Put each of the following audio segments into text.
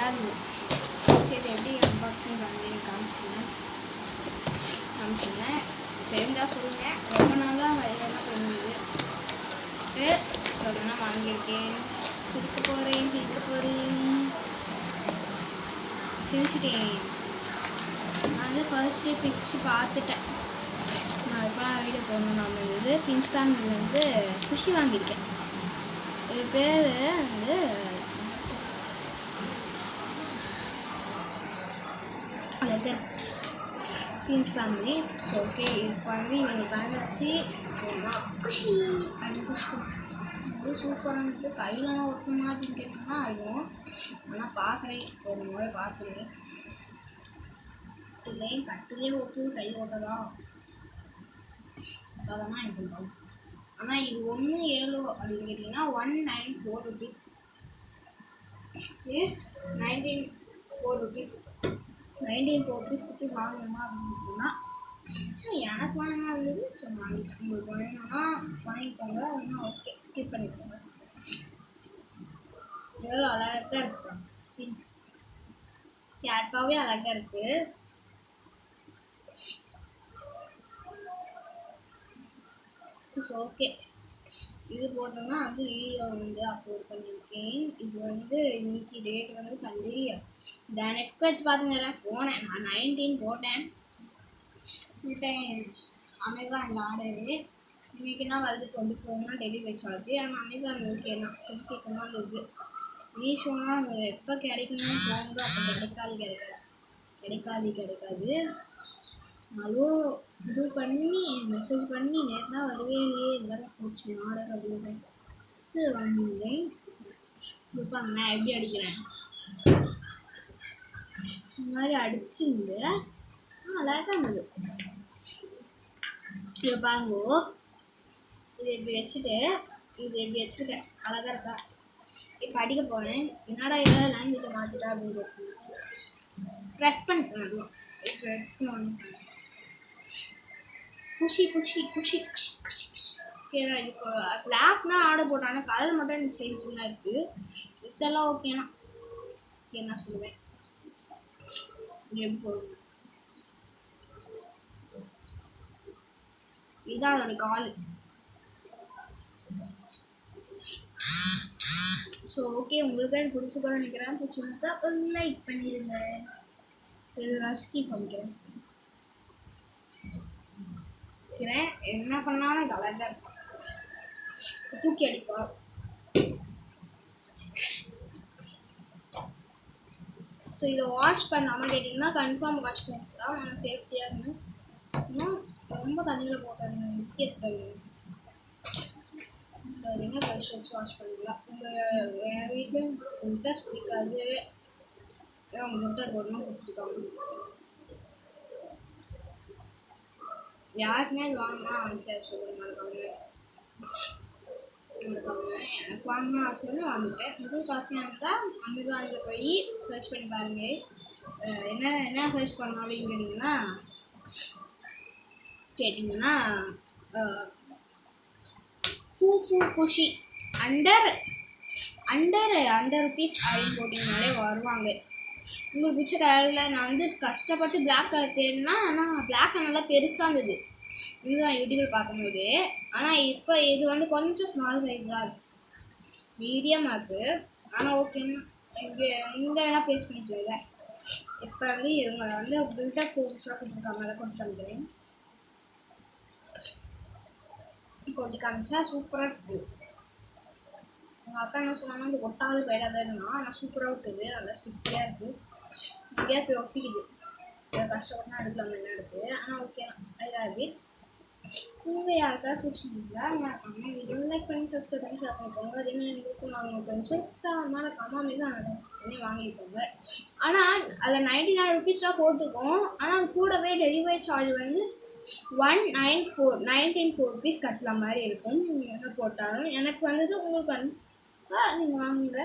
சூப்பராக இருந்தது. சரி எப்படி அன்பாக்சிங் பண்ணி காமிச்சிருந்தேன் தெரிஞ்சால் சொல்லுங்கள். ரொம்ப நாளாக வயதான இருந்தது சொல்லணும் வாங்கியிருக்கேன். பிரிக்க போகிறேன் பிரிச்சுட்டேன். நான் வந்து ஃபர்ஸ்டே பிரித்து பார்த்துட்டேன். நான் இப்போலாம் வீடியோ போகணும். நான் வந்து பிஞ்ச் ஃபேமிலிலேருந்து குஷி வாங்கியிருக்கேன். இது பேர் வந்து அழகர் பிஞ்ச் ஃபேமிலி. ஸோ ஓகே இப்போ வந்து இவங்க தங்கச்சி குஷி அப்படின்னு குஷி ரொம்ப சூப்பராக இருந்துட்டு கையிலலாம் ஒட்டுமா அப்படின்னு கேட்டோம்னா ஆகிடும். ஆனால் பார்க்குறேன், ஒரு முறை பார்த்துருவேன். இல்லையே கட்டுலேயே ஒட்டு கை ஓட்டதா அதெல்லாம் எனக்கு இருக்கும். ஆனால் இது 1.7 அப்படின்னு கேட்டிங்கன்னா 194 rupees. 94 rupees கொடுத்து வாங்கணுமா அப்படின்னா எனக்கு வாங்கினா இருந்தது. ஸோ வாங்கிட்டேன். உங்களுக்கு வேணும்னா வாங்கிக்கோங்க, அப்படின்னா ஓகே ஸ்கிப் பண்ணிக்கோங்க. எவ்வளோ அழகாக இருக்கு பிஞ்ச் கேட்பாவே அழகாக இருக்குது. ஸோ ஓகே இது போட்டோம்னா வந்து வீடியோ வந்து அப்லோட் பண்ணியிருக்கேன். இது வந்து இன்னைக்கு டேட் வந்து சண்டே. நெக் வச்சு பார்த்துங்க ஃபோனை நான் 19 போட்டேன் அமேசான் ஆர்டரு. இன்றைக்கினா வந்து 24னா டெலிவரி சார்ஜ். ஆனால் அமேசான் ஓகேண்ணா கொஞ்சம் சீக்கிரமாக இருந்தது. மீஷோனா எப்போ கிடைக்கணும்னு தோணுதோ அப்போ கிடைக்காது. அவ்வளோ இது பண்ணி மெசேஜ் பண்ணி நேர்னா வருவேலையே எல்லாரும் போச்சு ஆர்டர் அப்படின்னு வாங்கியிருந்தேன். இருப்பாங்க நான் எப்படி அடிக்கிறேன் இந்த மாதிரி அடிச்சுங்க அழகாக இருந்தது. இதை பாருங்கோ, இது எப்படி வச்சுக்கிட்டேன் அழகாக இருக்கா. இப்போ அடிக்க போகிறேன். என்னடா ஏதாவது லாங்குவேஜை மாற்றிட்டா அப்படின்னு ப்ரெஸ் பண்ணிப்பேன். அதுவும் இப்போ எடுக்கணும். குஷி ஓகேண்ணா. இப்போ பிளாக்னா ஆர்டர் போட்டாங்க. கலர் மட்டும் எனக்கு சேஞ்சுலாம் இருக்குது. இதெல்லாம் ஓகேண்ணா ஓகேண்ணா சொல்லுவேன். எப்படி போடுங்க இதான் அதோட கால். ஸோ ஓகே உங்களுக்கு எனக்கு பிடிச்சி கூட நினைக்கிறேன். பிடிச்சிருந்தா ஒரு லைக் பண்ணிடுங்க. நான் ஸ்கிப் பண்ணிக்கிறேன். என்ன பண்ணாலும் அழகாக இருக்கும். தூக்கி அடிப்பா. ஸோ இதை வாஷ் பண்ணாமல் கேட்டிங்கன்னா கன்ஃபார்ம் வாஷ் பண்ணிக்கலாம். ஆனால் சேஃப்டியாக இருக்கணும். இன்னும் ரொம்ப தண்ணியில் போட்டாங்க முக்கியத்துவம் சரிங்க. ப்ரஷ் வச்சு வாஷ் பண்ணிக்கலாம். என் வீட்டில் முட்டை பிடிக்காது. அவங்க முட்டை போடணும் கொடுத்துருக்காங்க. யாருக்குமே அது வாங்கினா ஆசையாக சொல்லுங்க எனக்கு வாங்கினா ஆசைன்னு வாங்கிட்டேன். உங்களுக்கு ஆசையாக இருந்தால் அமேசானில் போய் சர்ச் பண்ணி பாருங்க. என்ன சர்ச் பண்ணணும் அப்படின்னு கேட்டிங்கன்னா குஷி அண்டர் ருபீஸ் அப்படின்னு போட்டிங்கனாலே வருவாங்க. உங்களுக்கு பிடிச்ச கலரில் நான் வந்து கஷ்டப்பட்டு பிளாக் கலர் தேடினா, ஆனால் பிளாக் நல்லா பெருசாக இருந்தது இதுதான் யூடியூப்பில் பார்க்கும்போது. ஆனால் இப்போ இது வந்து கொஞ்சம் ஸ்மால் சைஸாக இருக்குது, மீடியம் இருக்குது. ஆனால் ஓகேன்னா இங்கே வேணால் ப்ளேஸ் பண்ணிக்கல. இப்போ வந்து இவங்க வந்து பில்டப் ஃபோட்டோஸ்லாம் கொடுத்துருக்காங்க. அதை கொண்டு வந்துக்கிறேன். போட்டு காமிச்சா சூப்பராக இருக்குது. எங்கள் அக்கா என்ன சொன்னாங்கன்னா இது ஒட்டாவது போயிடாதுன்னா, ஆனால் சூப்பராக இருக்குது. நல்லா ஸ்டிக்கியாக இருக்குது. எங்கேயாவது போய் ஒட்டிக்குது. கஷ்டப்பட்டு எடுக்கலாம் என்ன இருக்குது. ஆனால் ஓகே ஐ லவ் இட். நீங்கள் யாருக்காவது பிடிச்சிருந்தீங்களா மறக்காம வீடியோ லைக் பண்ணி சப்ஸ்கிரைப் பண்ணி ஷேர் பண்ணிக்கோங்க. அதேமாதிரி எங்களுக்கு நாங்கள் கொஞ்சம் மறக்காமல் அமேசான் பண்ணி வாங்கிக்கோங்க. ஆனால் அதில் 99 rupees தான் போட்டுக்கோம். ஆனால் அது கூடவே டெலிவரி சார்ஜ் வந்து 194 rupees கட்டல மாதிரி இருக்கும். நீங்கள் என்ன போட்டாலும் எனக்கு வந்தது உங்களுக்கு வந்து நீங்கள் வாங்குங்க.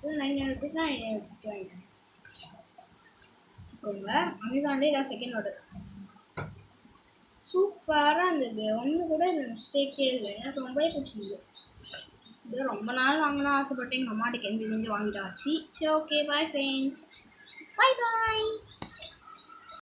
99 rupees 99 rupees வாங்கிக்கோங்க. அமேசான்லேயே இதான் செகண்ட் ஆர்டர். சூப்பராக இருந்தது. ஒன்று கூட இதில் மிஸ்டேக்கே இல்லை. எனக்கு ரொம்பவே பிடிச்சிருந்தது. இது ரொம்ப நாள் வாங்கலாம் ஆசைப்பட்டு எங்கள் அம்மாட்ட கெஞ்சி கெஞ்சி வாங்கிட்டாச்சு. சரி ஓகே பாய் ஃப்ரெண்ட்ஸ். பாய் பாய்.